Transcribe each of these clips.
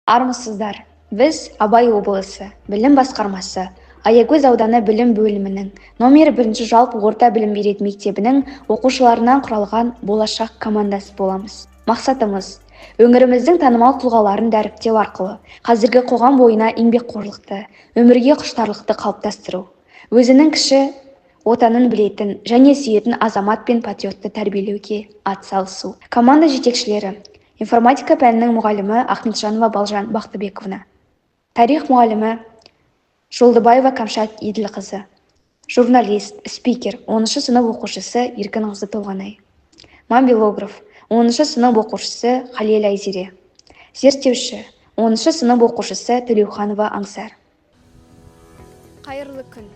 Армысыздар. Біз Абай облысы білім басқармасы Аягөз ауданы білім бөлімінің номер 1 жалпы орта білім беретін мектебінің оқушыларынан құралған болашақ командасы боламыз. Мақсатымыз өңіріміздің танымал тұлғаларын дәріптеу арқылы қазіргі қоғам бойына еңбекқорлықты, өмірге құштарлықты қалыптастыру. Өзінің кіші отанын білетін және сүйетін азамат пен патриотты тәрбиелеуге атсалысу. Команда жетекшілері: информатика пәнінің мұғалімі Ахметжанова Балжан Бақтыбековна, тарих мұғалімі Жолдыбаева Камшат Еділқызы, журналист, спикер 10-шы сынып оқушысы Еркінқызы Толғанай, мобилограф 10-шы сынып оқушысы Халел Айзере, зерттеуші 10-шы сынып оқушысы Төлеуханова Аңсар. Қайырлы күн.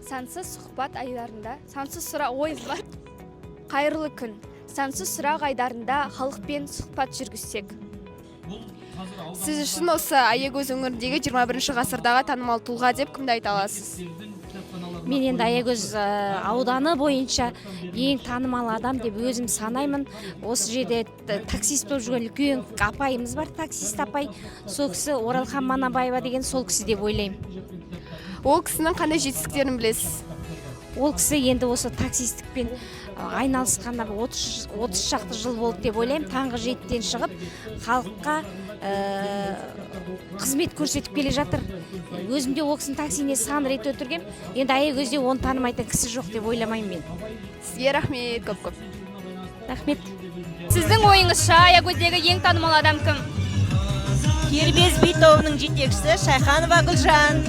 Сансыз сұхбат айларында сансыз сұрақ ой бар. Қайырлы күн. Сансыз сұрақ айдарында халықпен сұхбат жүргізсек. Сіз үшін осы Аягөз өңіріндегі 21 ғасырдағы танымал тұлға деп кімді айта аласыз? Мен енді Аягөз ауданы бойынша ең танымал адам деп өзім санаймын. Осы жерде таксист болып жүрген үлкен апайымыз бар, таксист апай. Сол кісі Оралхан Манабаева деген сол кісі деп ойлаймын. Ол кісінің қандай жетістіктерін білесіз? Ол кісі енді осы таксистікпен айналысқанда 30 шақты жыл болды деп ойлаймын. Таңғы 7-тен шығып, халыққа қызмет көрсетіп келе жатыр. Өзімде ол кісінің таксине сан рет өтіргем. Енді Аягөзде оны танымайтын кісі жоқ деп ойламаймын мен. Сізге рахмет, көп-көп. Рахмет. Сіздің ойыңызша Аягөздегі ең танымал адам кім? Кербез би тобының жетекшісі Шайханова Гүлжан.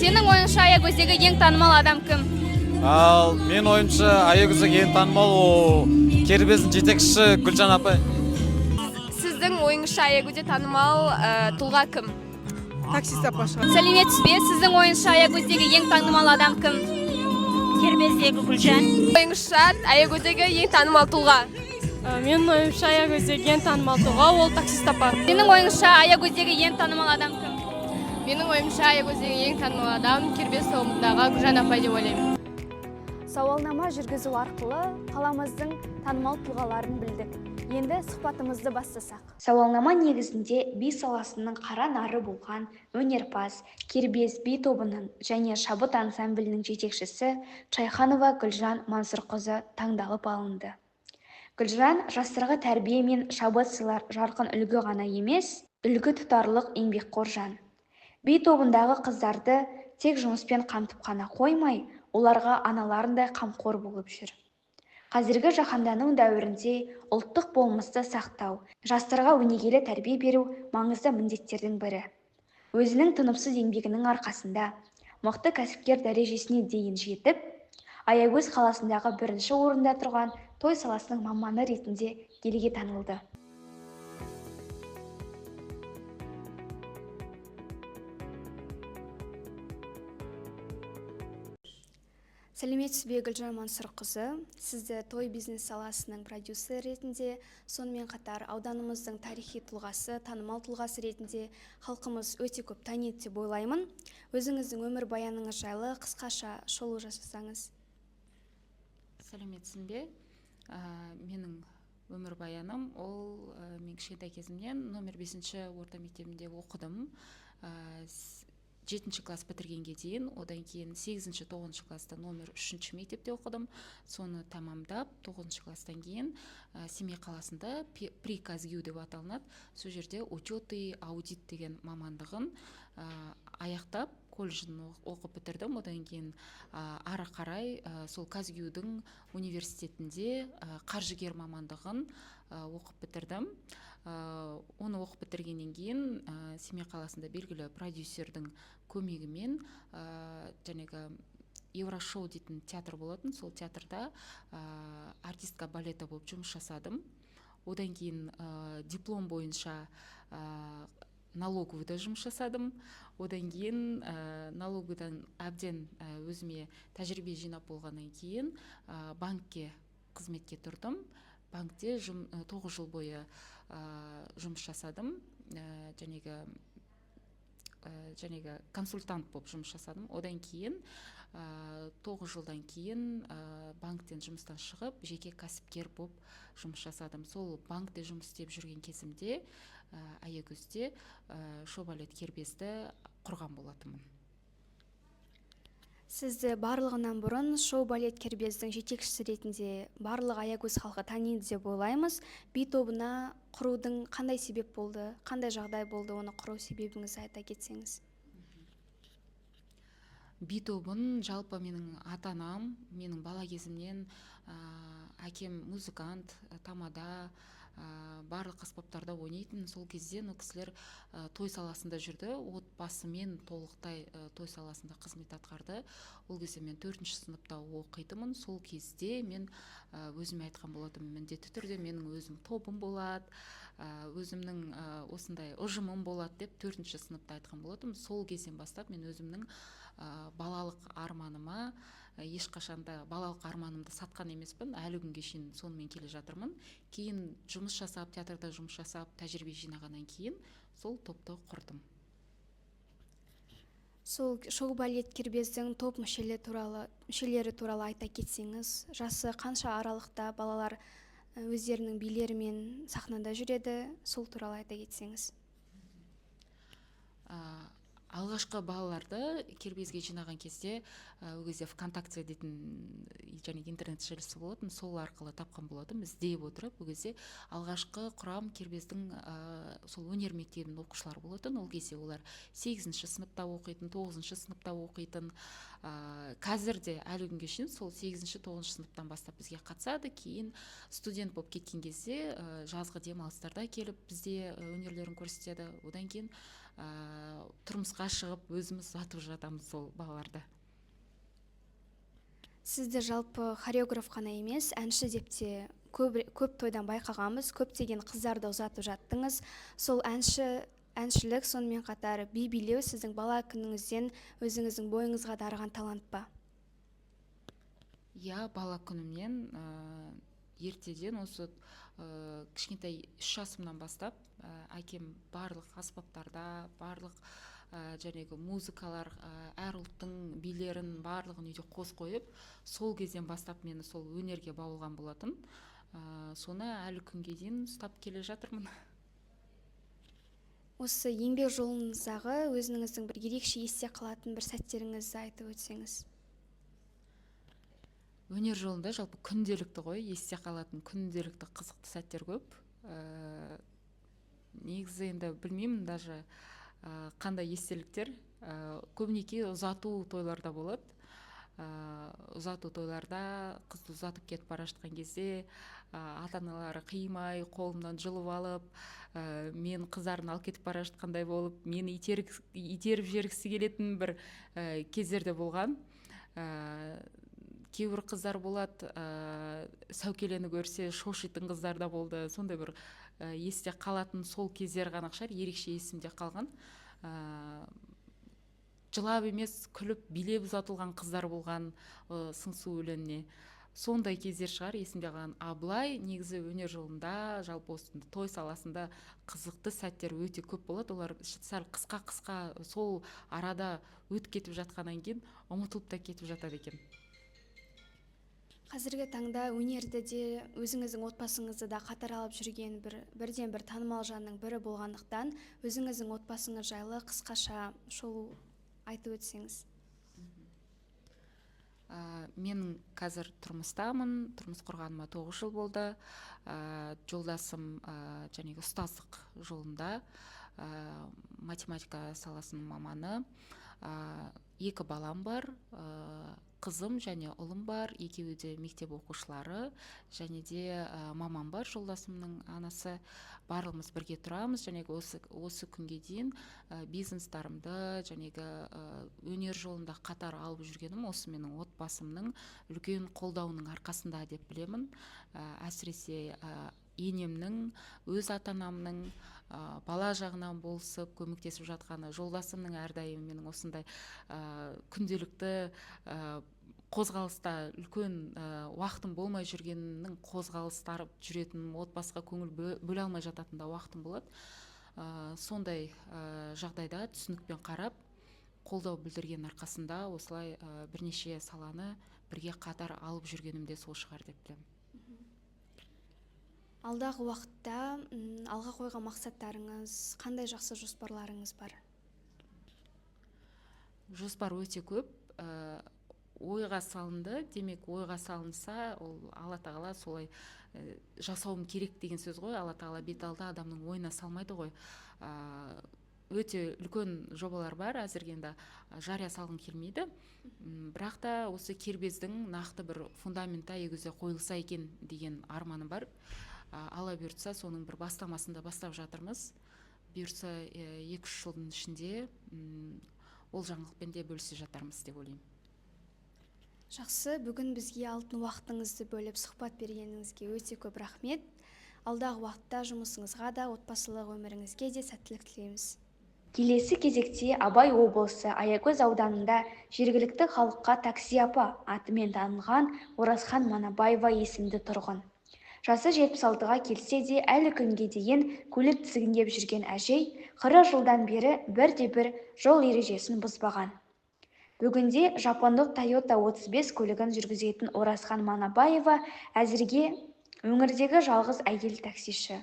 Сенің ойыңша Аягөздегі ең танымал адам кім? Ал мен ойымша Аягөздегі ең танымал ол Кербездің жетекшісі Гүлжан апай. Сіздің ойыңызша Аягөзде танымал тұлға кім? Таксист апа шығар. Сәлеметсіз бе? Сіздің ойыңша Аягөздегі ең танымал адам кім? Кербездегі Гүлжан. Ойыңызша Аягөздегі ең танымал тұлға? Менің ойымша Аягөздегі ең танымал тұлға ол таксист апа. Сенің ойыңша Аягөздегі ең танымал адам кім? Менің ойымша Аягөздегі ең танымал адам Кербез тобындағы Гүлжан апай деп ойлаймын. Сауалнама жүргізу арқылы қаламыздың танымал тұлғаларын білдік. Енді сұхбатымызды бастасақ. Сауалнама негізінде би саласының қара нары болған өнерпаз Кербез би тобының және шабыт ансамблінің жетекшісі Шайханова Гүлжан Мансұрқызы таңдалып алынды. Гүлжан жастарға тәрбие мен шабыт сыйлар жарқын үлгі ғана емес, үлгі тұтарлық еңбекқор жан. Би тобындағы қыздарды тек жұмыспен қамтып қана қоймай, оларға аналарындай қамқор болып жүр. Қазіргі жаһандану дәуірінде ұлттық болмысты сақтау, жастарға өнегелі тәрбие беру маңызды міндеттердің бірі. Өзінің тынымсыз еңбегінің арқасында мықты кәсіпкер дәрежесіне дейін жетіп, Аягөз қаласындағы 1-ші орында тұрған той саласының маманы ретінде елге танылды. Сәлеметсіз бе Гүлжан Мансұрқызы? Сізді той бизнес саласының продюсер ретінде, сонымен қатар ауданымыздың тарихи тұлғасы, танымал тұлғасы ретінде халқымыз өте көп таниды деп ойлаймын. Өзіңіздің өмір баяныңыз жайлы қысқаша шолу жасасаңыз. Сәлеметсің бе? Менің өмір баяным ол мен кішкентай кезімнен номер 5-ші орта мектебінде оқыдым. 7-ші класс бітіргенге дейін, одан кейін 8-ші, 9-ші класста номер 3-ші мектепте оқыдым. Соны тамамдап, 9-ші класстан кейін Семей қаласында при Казгю деп аталынады. Сол жерде учет и аудит деген мамандығын аяқтап, колледжін оқып бітірдім. Одан кейін ары қарай сол Казгюдің университетінде қаржыгер мамандығын оқып бітірдім. Оны оқып бітіргеннен кейін Семей қаласында белгілі продюсердің көмегімен жаңағы Еврошоу дейтін театр болатын. Сол театрда артистка балета болып жұмыс жасадым. Одан кейін диплом бойынша налоговыйда жұмыс жасадым. Одан кейін налоговыйдан әбден өзіме тәжірибе жинап болғаннан кейін банкке қызметке тұрдым. Банкте 9 жыл бойы жұмыс жасадым. Жәнегі консультант болып жұмыс жасадым. Одан кейін 9 жылдан кейін банктен жұмыстан шығып, жеке кәсіпкер болып жұмыс жасадым. Сол банкте жұмыс істеп жүрген кезімде Аягөзде шоу балет кербезді құрған болатынмын. Сізді барлығынан бұрын шоу балет кербездің жетекшісі ретінде барлық Аягөз халқы таниды деп ойлаймыз. Би тобына құрудың қандай себеп болды, қандай жағдай болды, оны құру себебіңізді айта кетсеңіз? Би тобын жалпы менің ата-анам, менің бала кезімнен әкем музыкант, тамада, барлық аспаптарда ойнайтын. Сол кезден ол кісілер той саласында жүрді, отбасымен толықтай той саласында қызмет атқарды. Ол кезде мен 4-ші сыныпта оқитынмын. Сол кезде мен өзіме айтқан болатынмын, міндетті түрде менің өзім тобым болады, өзімнің осындай ұжымым болады деп 4-ші сыныпта айтқан болатынмын. Сол кезден бастап мен өзімнің балалық арманыма, ешқашанда балалық арманымды сатқан емеспін, әлі күнге шейін сонымен келе жатырмын. Кейін жұмыс жасап, театрда жұмыс жасап, тәжірибе жинағаннан кейін сол топты құрдым. Сол шоу балет кербездің топ мүшелері туралы айта кетсеңіз, жасы қанша аралықта балалар өздерінің билерімен сахнада жүреді, сол туралы айта кетсеңіз? Алғашқы балаларды кербезге жинаған кезде ол кезде ВКонтакте дейтін және интернет желісі болатын, сол арқылы тапқан болатын. Іздеп отырып, ол кезде алғашқы құрам кербездің сол өнер мектебінің оқушылары болатын. Ол кезде олар 8-ші сыныпта оқитын, 9-ші сыныпта оқитын. Қазір де әлі күнге шейін сол 8-ші, 9-ші сыныптан бастап бізге қатысады. Кейін студент болып кеткен кезде жазғы демалыстарда келіп бізде өнерлерін көрсетеді. Одан кейін тұрмысқа шығып өзіміз жатып жатамыз сол балаларды. Сізді жалпы хореограф қана емес, әнші деп те көп тойдан байқағанбыз, көптеген қыздарды ұзатып жаттыңыз. Сол әншілік, сонымен қатар би билеу сіздің бала күніңізден өзіңіздің бойыңызға дарыған талант па? Я бала күнімнен ертеден осы кішкентай 3 жасымнан бастап әкем барлық аспаптарда, барлық жәнегі музыкалар, әр ұлттың билерін барлығын үйде қос қойып, сол кезден бастап мені сол өнерге баулған болатын. Соны әлі күнге дейін ұстап келе жатырмын. Осы еңбек жолыңыздағы өзіңіздің бір ерекше есте қалатын бір сәттеріңізді айтып өтсеңіз? Өнер жолында жалпы күнделікті ғой, есте қалатын күнделікті қызықты сәттер көп. Негізі енді білмеймін даже қандай естеліктер. Көбінесе ұзату тойларда болады. Ұзату тойларда қызды ұзатып кетіп бара жатқан кезде ата-аналары қимай, қолымнан жұлып алып, мен қыздарын алып кетіп бара жатқандай болып, мені итеріп жібергісі келетін бір кездерде болған. Кейбір қыздар болады, сәукелені көрсе шошитын қыздар да болды. Сондай бір есте қалатын сол кездер ғана шығар, ерекше есімде қалған. Жылап емес, күліп, билеп ұзатылған қыздар болған сыңсу өлеңіне. Сондай кездер шығар есімде қалған. Былай негізі өнер жолында, жалпы осында той саласында қызықты сәттер өте көп болады. Олар сәл қысқа сол арада өтіп кетіп жатқаннан кейін ұмытылып та кетіп жатады екен. Қазіргі таңда өнерді де өзіңіздің отбасыңызды да қатар алып жүрген бірден бір танымал жанның бірі болғандықтан, өзіңіздің отбасыңыз жайлы қысқаша шолу айтып өтсеңіз? Мен қазір тұрмыстамын, тұрмыс құрғаныма 9 жыл болды. Жолдасым жәнегі ұстаздық жолында, математика саласының маманы. 2 балам бар, қызым және ұлым бар, екеуі де мектеп оқушылары, және де мамам бар, жолдасымның анасы. Барлығымыз бірге тұрамыз, жәнегі осы күнге дейін бизнестарымды, жәнегі өнер жолында қатар алып жүргенім осы менің отбасымның үлкен қолдауының арқасында деп білемін. Әсіресе енемнің, өз ата-анамның бала жағынан болысып көмектесіп жатқаны, жолдасымның әрдайым менің осындай күнделікті қозғалыста үлкен уақытым болмай жүргеннің қозғалыстар жүретін, отбасыға көңіл бөле алмай жататында уақытым болады. Сондай жағдайда түсінікпен қарап, қолдау білдірген арқасында осылай бірнеше саланы бірге қатар алып жүргенімде сол шығар деп білемін. Алдағы уақытта алға қойған мақсаттарыңыз, қандай жақсы жоспарларыңыз бар? Жоспар өте көп. Ойға салынды, демек ойға салынса, ол Алла тағала солай жасауым керек деген сөз ғой. Алла тағала бет алды адамның ойына салмайды ғой. Өте үлкен жобалар бар, әзірге енді жария салғым келмейді. Бірақ та осы кербездің нақты бір фундаменті аягөзде қойылса екен деген арманым бар. Алла бұйыртса, соның бір бастамасында бастап жатырмыз. Бұйыртса 2-3 жылдың ішінде ол жаңалықпен де бөлісе жатармыз деп ойлаймын. Жақсы, бүгін бізге алтын уақытыңызды бөліп сұхбат бергеніңізге өте көп рахмет. Алдағы уақытта жұмысыңызға да, отбасылық өміріңізге де сәттілік тілейміз. Келесі кезекте Абай облысы Аягөз ауданында жергілікті халыққа такси апа атымен танылған Оразхан Манабаева есімді тұрғын. Жасы 76-ға келсе де әлі күнге дейін көлік тізгіндеп жүрген әжей 40 жылдан бері бірде-бір жол ережесін бұзбаған. Бүгінде жапондық Toyota 35 көлігін жүргізетін Оразхан Манабаева әзірге өңірдегі жалғыз әйел таксиші.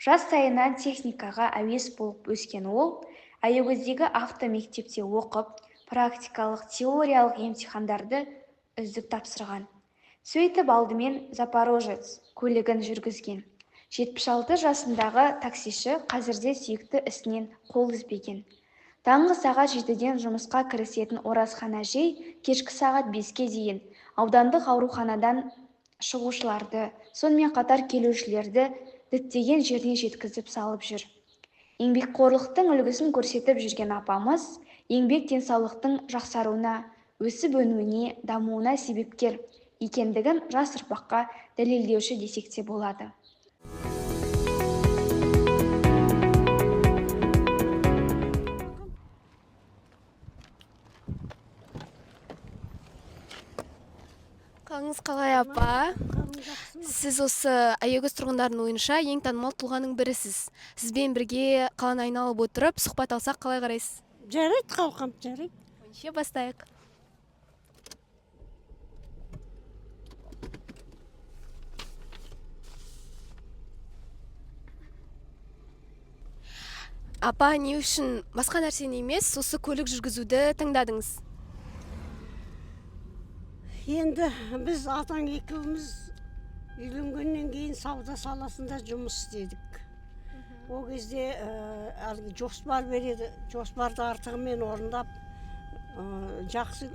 Жас сайынан техникаға әуес болып өскен ол, Аягөздегі автомектепте оқып, практикалық теориялық емтихандарды үздік тапсырған. Сөйтіп алдымен Запорожец көлігін жүргізген. 76 жасындағы таксиші қазірде сүйікті ісінен қол үзбеген. Таңғы сағат 7-ден жұмысқа кірісетін Оразхан әжей кешкі сағат 5-ке дейін аудандық ауруханадан шығушыларды, сонымен қатар келушілерді діттеген жеріне жеткізіп салып жүр. Еңбекқорлықтың үлгісін көрсетіп жүрген апамыз, еңбек денсаулықтың жақсаруына, өсіп-өнуіне, дамуына себепкер екендігін жас ұрпаққа дәлелдеуші десек те болады. Қалыңыз қалай апа? Сіз осы Аягөз тұрғындарының ойынша ең танымал тұлғаның бірісіз. Сізбен бірге қаланы айналып отырып, сұхбат алсақ қалай қарайсыз? Жарайды, қалқам, жарайды. Онше бастайық. Апа, не үшін басқа нәрсені емес, осы көлік жүргізуді таңдадыңыз? Енді біз атаң екеуміз үйленгеннен кейін сауда саласында жұмыс істедік. Ол кезде жоспар береді, жоспарды артығымен орындап, жақсы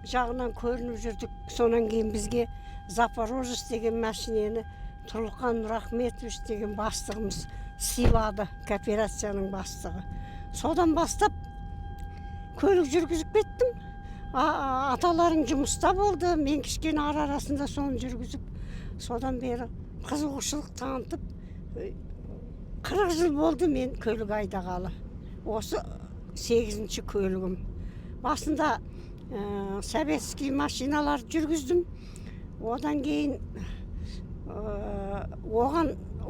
жағынан көрініп жүрдік. Сонан кейін бізге Запорожец деген машинені Тұрлыхан Нұрахметович деген бастығымыз сыйлады, кооперацияның бастығы. Содан бастап көлік жүргізіп кеттім. Аталарың жұмыста болды, мен кішкене арасында соны жүргізіп, содан бері қызығушылық танытып, 40 жыл болды мен көлік айдағалы. Осы 8-ші көлігім. Басында советский машиналар жүргіздім. Одан кейін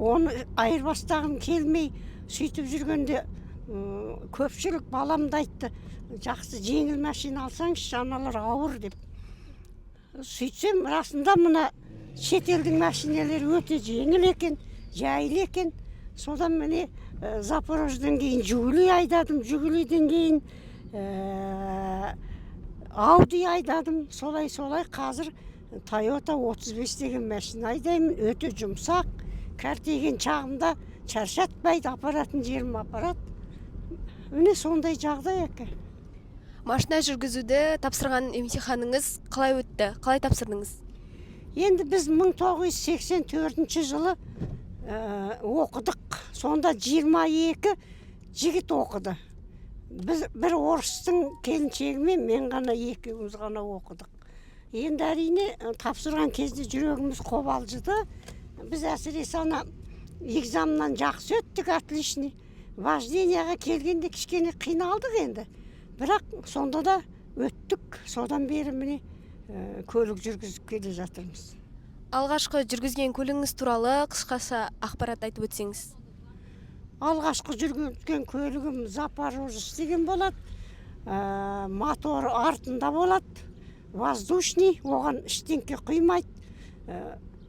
оны айырбастағым келмей, сөйтіп жүргенде көпшілік баламды айтты, жақсы жеңіл машина алсаңыз, аналар ауыр деп. Сөйтсем, расында мына шетелдің машиналары өте жеңіл екен, жайлы екен. Содан міне Запорожьеден кейін Жигули айдадым, Жигулиден кейін Ауди айдадым. Солай қазір Toyota 35 деген машина айдаймын, өте жұмсақ. Кәртейген чағымда шаршатпайды, апаратын жерім апарат. Міне сондай жағдай екен. Машина жүргізуді тапсырған емтиханыңыз қалай өтті? Қалай тапсырдыңыз? Енді біз 1984 жылы оқыдық. Сонда 22 жігіт оқыды. Біз бір орыстың келіншегімен мен ғана екеуміз ғана оқыдық. Енді әрине тапсырған кезде жүрегіміз қобалжыды. Біз әсіресе ана экзаменнан жақсы өттік, отличный. Вождениеға келгенде кішкене қиналдық енді. Бірақ сонда да өттік. Содан бері міне көлік жүргізіп келе жатырмыз. Алғашқы жүргізген көлігіңіз туралы қысқаша ақпарат айтып өтсеңіз. Алғашқы жүргізген көлігім Запорожец деген болады. Мотор артында болады. Воздушный, оған іштеңке құймайды.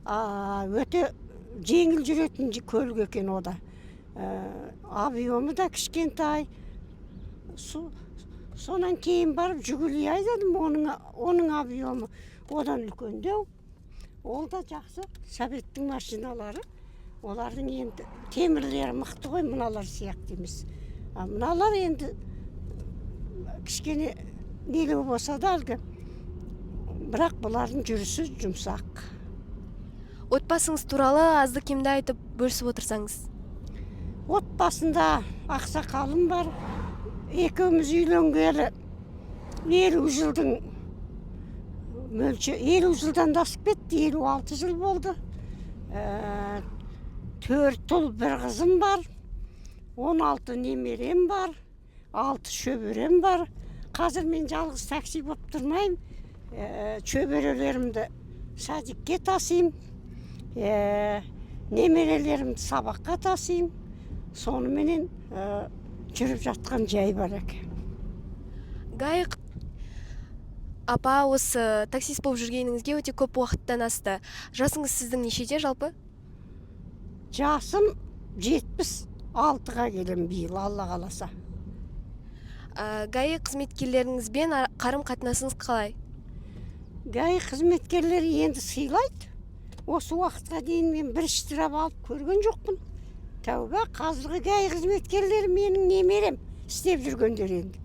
Өте жеңіл жүретін көлік екен о да. Объемы да кішкентай. Сонан кейін барып жүгілі айдадым, оның объемы одан үлкендеу. Ол да жақсы советтің машиналары. Олардың енді темірлері мықты ғой, мыналар сияқты емес. Мыналар енді кішкене нелеу болса да әлгі, бірақ бұлардың жүрісі жұмсақ. Отбасыңыз туралы азды кемді айтып бөлісіп отырсаңыз. Отбасында ақсақалым бар. Екеуміз үйленгелі 50 жылдың 50 жылдан да асып кетті, 56 жыл болды. 4 ұл, 1 қызым бар. 16 немерем бар. 6 шөберем бар. Қазір мен жалғыз такси болып тұрмайым. Шөберелерімді садикке тасыйм. Немерелерімді сабаққа тасыйм. Соныменен жүріп жатқан жай бар екен. Гайық апа, осы таксист болып жүргеніңізге өте көп уақыттан асты. Жасыңыз сіздің нешеде жалпы? Жасым 76-ға келем биыл, Алла қаласа. Гайық қызметкерлеріңізбен қарым-қатынасыңыз қалай? Гайық қызметкерлері енді сыйлайды. Осы уақытқа дейін мен бір штраф алып көрген жоқпын. Тәуба, қазіргі гайық қызметкерлері менің немерем істеп жүргендер енді.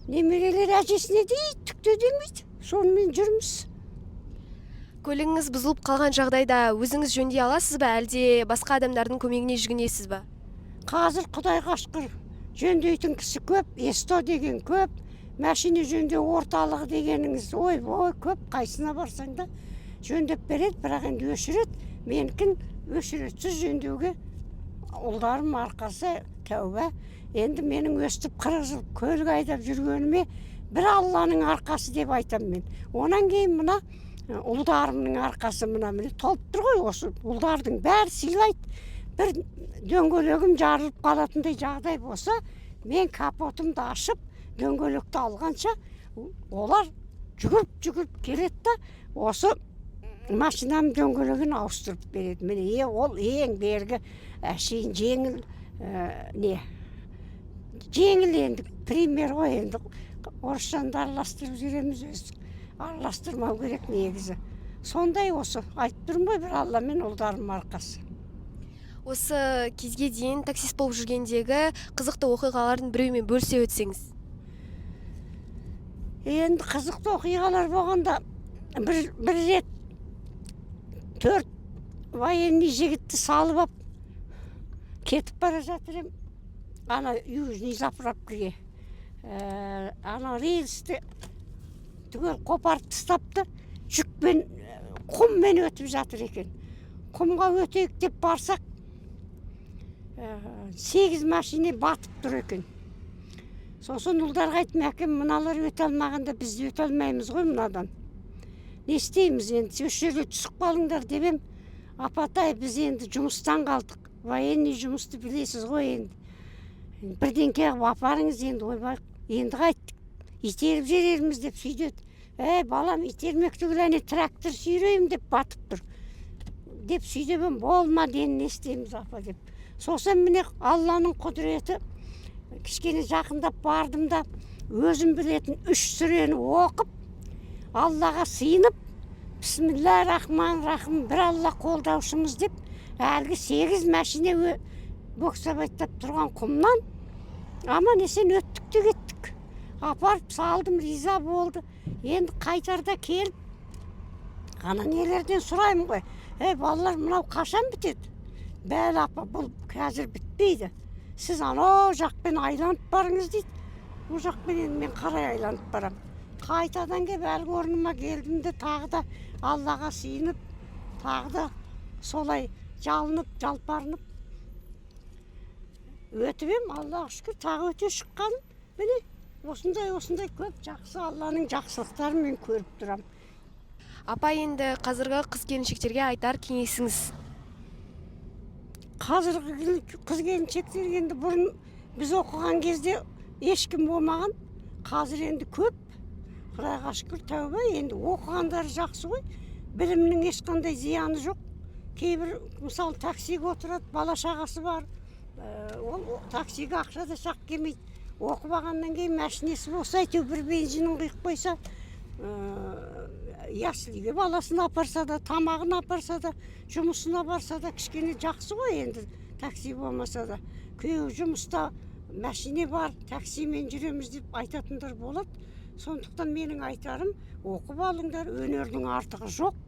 Немерелер әжесіне дейді, түкте демейді. Сонымен жүрміз. Көлігіңіз бұзылып қалған жағдайда өзіңіз жөндей аласыз ба, әлде басқа адамдардың көмегіне жүгінесіз ба? Қазір Құдайға шүкір жөндейтін кісі көп, Есто деген көп, машина жөндеу орталығы дегеніңіз ой көп, қайсына барсаң да жөндеп береді, бірақ енді өшіреді. Менікін өшіретсіз жөндеуге ұлдарым арқасы тәуба. Енді менің өстіп 40 жыл көлік айдап жүргеніме бір Алланың арқасы деп айтам мен. Онан кейін мына ұлдарымның арқасы мына міне толып тұр ғой, осы ұлдардың бәрі сыйлайды. Бір дөңгелегім жарылып қалатындай жағдай болса, мен капотымды ашып, дөңгелекті алғанша олар жүгіріп келеді да, осы машинам дөңгелегін ауыстырып береді. Міне ол ең бергі әшейін жеңіл жеңіл енді пример ғой, енді орысшанды араластырып жүреміз, араластырмау керек негізі. Сондай осы айтып тұрмын ғой, бір Алла мен ұлдарым арқасы. Осы кезге дейін таксист болып жүргендегі қызықты оқиғалардың біреуімен бөлісе өтсеңіз? Енді қызықты оқиғалар болғанда бір рет 4 военный жігітті салып ап кетіп бара жатыр ем. Ана южный заправкаға. Ана рельсті түгел қопарып тастапты. Жүкпен, құммен өтіп жатыр екен. Құмға өтейік деп барсақ, 8 машина батып тұр екен. Сосын ұлдарға айттым, әкем, мыналар өте алмағанда біз өте алмаймыз ғой мынадан. Не істейміз енді, осы жерге түсіп қалыңдар деп ем. Апатай, біз енді жұмыстан қалдық. Военный жұмысты білесіз ғой енді. Бірдеңке апарыңыз енді, ойбай, енді қайттық. Итеріп жерерміз деп сөйдеді. Балам, итермек түгіл әне трактор сүйреймін деп батып тұр. Деп сөйдебім, болмады, енді не істейміз апа деп. Сосын міне Алланың құдіреті, кішкене жақындап бардым да, өзім білетін 3 сүрені оқып, Аллаға сыйынып, Бисмиллахир-рахманир-рахим, бір Алла қолдаушымыз деп, әлгі 8 машина бөксабайттап тұрған құмнан аман есен өттік те кеттік. Апарып салдым, риза болды. Енді қайтарда келіп, ана нелерден сұраймын ғой. Балалар, мынау қашан бітеді? Бәл апа, бұл қазір бітпейді. Сіз анау жақпен айланып барыңыз дейді. Бұл жақпен енді мен қарай айланып барам. Қайтадан кеп әлгі орныма келдім де, тағы да Аллаға сыйынып, тағы да солай жалынып, жалпарынып өтіп ем, Аллаға шүкір, тағы өте шыққаным. Міне, осындай көп жақсы Алланың жақсылықтарын мен көріп тұрам. Апа, енді қазіргі қыз-келіншектерге айтар кеңесіңіз? Қазіргі қыз-келіншектер енді бұрын біз оқыған кезде ешкім болмаған, қазір енді көп. Құдайға шүкір, тәуба, енді оқығандары жақсы ғой. Білімнің ешқандай зияны жоқ. кейбір мысалы таксиге отырады, бала шағасы бар, ол таксиге ақша да шақ келмейді. Оқып алғаннан кейін машинесі болса, әйтеу бір бензинін құйып қойса, яслиге баласын апарса да, тамағын апарса да, жұмысына барса да кішкене жақсы ғой енді, такси болмаса да. Күйеуі жұмыста, машине бар, таксимен жүреміз деп айтатындар болады. Сондықтан менің айтарым, оқып алыңдар, өнердің артығы жоқ.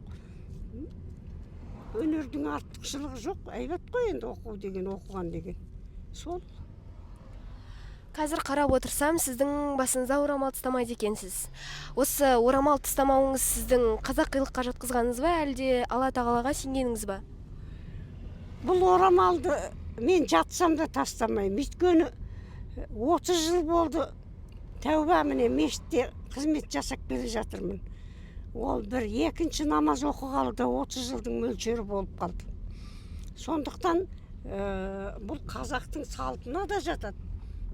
Өнердің артықшылығы жоқ, әйбат қой енді оқу деген, оқыған деген. Сол. Қазір қарап отырсам, сіздің басыңызда орамал тастамайды екенсіз. Осы орамал тастамауыңыз сіздің қазақилыққа жатқызғаныңыз ба, әлде Алла тағалаға сенгеніңіз ба? Бұл орамалды мен жатсам да тастамаймын. Өйткені 30 жыл болды тәуба міне мешітте қызмет жасап келе жатырмын. Ол бір екінші намаз оқығалы да 30 жылдың мөлшері болып қалды. Сондықтан бұл қазақтың салтына да жатады.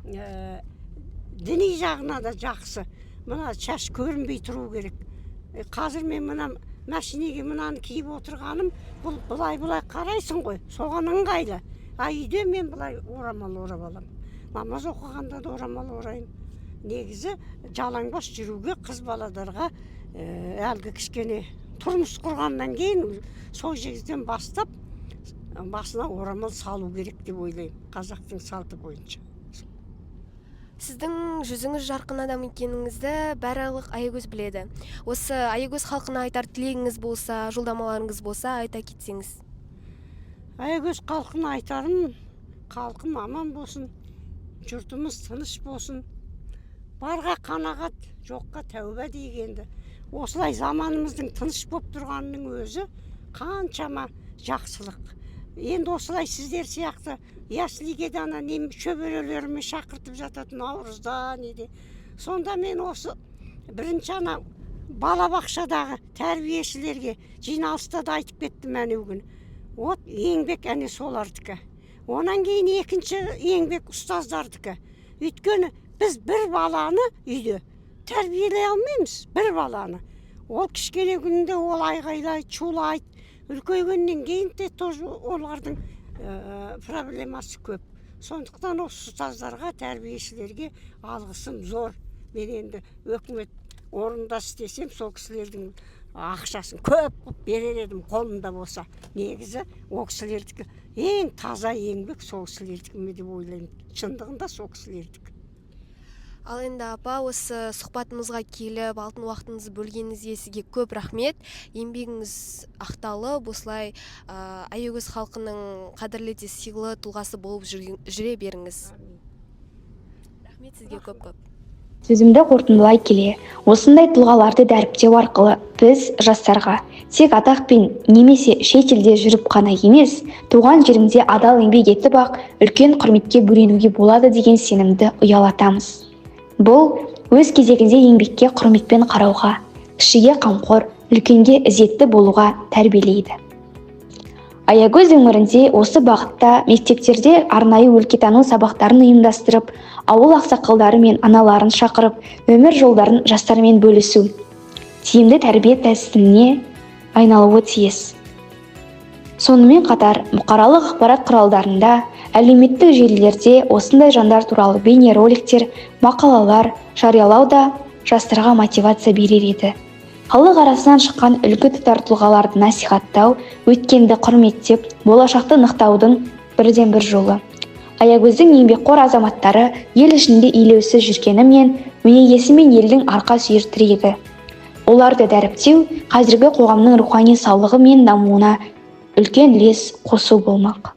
Діни жағына да жақсы. Мына шаш көрінбей тұру керек. Қазір мен мына машинеге мынаны киіп отырғаным, бұл былай қарайсың ғой, соған ыңғайлы. Үйде мен былай орамал орап аламын. Намаз оқығанда да орамал орайын. Негізі жалаңбас жүруге қыз баладарға әлгі кішкене тұрмыс құрғаннан кейін сол жерден бастап басына орамал салу керек деп ойлаймын, қазақтың салты бойынша. Сіздің жүзіңіз жарқын адам екеніңізді барлық Аягөз біледі. Осы Аягөз халқына айтар тілегіңіз болса, жолдамаларыңыз болса, айта кетсеңіз. Аягөз халқына айтарым, халқым аман болсын, жұртымыз тыныш болсын. Барға қанағат, жоққа тәуба дегенді. Осылай заманымыздың тыныш болып тұрғанының өзі қаншама жақсылық. Енді осылай сіздер сияқты яслиге дана шөберелеріме шақыртып жататын наурызда неде. Сонда мен осы бірінші ана балабақшадағы тәрбиешілерге жиналыста да айтып кеттім әне бүгін. Вот еңбек әне солардікі. Онан кейін екінші еңбек ұстаздардікі. Өйткені біз бір баланы үйде тәрбиелей алмаймыз, бір баланы. Ол кішкене күнінде ол айғайлайды, шулайды. Үлкейгеннен кейін де тоже олардың проблемасы көп. Сондықтан осы ұстаздарға, тәрбиешілерге алғысым зор. Мен енді өкімет орында істесем, сол кісілердің ақшасын көп берер едім, қолымда болса. Негізі ол кісілердікі ең таза еңбек сол кісілердікі деп ойлаймын. Шындығында сол кісілердікі. Ал енді апа, осы сұхбатымызға келіп, алтын уақытыңызды бөлгеніңізге сізге көп рахмет. Еңбегіңіз ақталып, осылай Аягөз халқының қадірлі де сыйлы тұлғасы болып жүре беріңіз. Рахмет сізге көп-көп. Сөзімді қорытындылай келе, осындай тұлғаларды дәріптеу арқылы біз жастарға тек атақпен немесе шет елде жүріп қана емес, туған жеріңде адал еңбек етіп ақ үлкен құрметке бөленуге болады деген сенімді ұялатамыз. Бұл өз кезегінде еңбекке құрметпен қарауға, кішіге қамқор, үлкенге ізетті болуға тәрбиелейді. Аягөз өңірінде осы бағытта мектептерде арнайы өлкетану сабақтарын ұйымдастырып, ауыл ақсақалдары мен аналарын шақырып, өмір жолдарын жастармен бөлісу, тиімді тәрбие тәсіліне айналуы тиіс. Сонымен қатар, бұқаралық ақпарат құралдарында, әлеуметтік желілерде осындай жандар туралы бейнероликтер, мақалалар жариялау да жастарға мотивация берер еді. Халық арасынан шыққан үлгі тұтар тұлғаларды насихаттау, өткенді құрметтеп, болашақты нықтаудың бірден-бір жолы. Аягөздің еңбекқор азаматтары ел ішінде елеусіз жүргенімен, өнегесімен елдің арқа сүйер тірегі. Оларды дәріптеу қазіргі қоғамның рухани саулығы мен дамуына үлкен үлес қосу болмақ.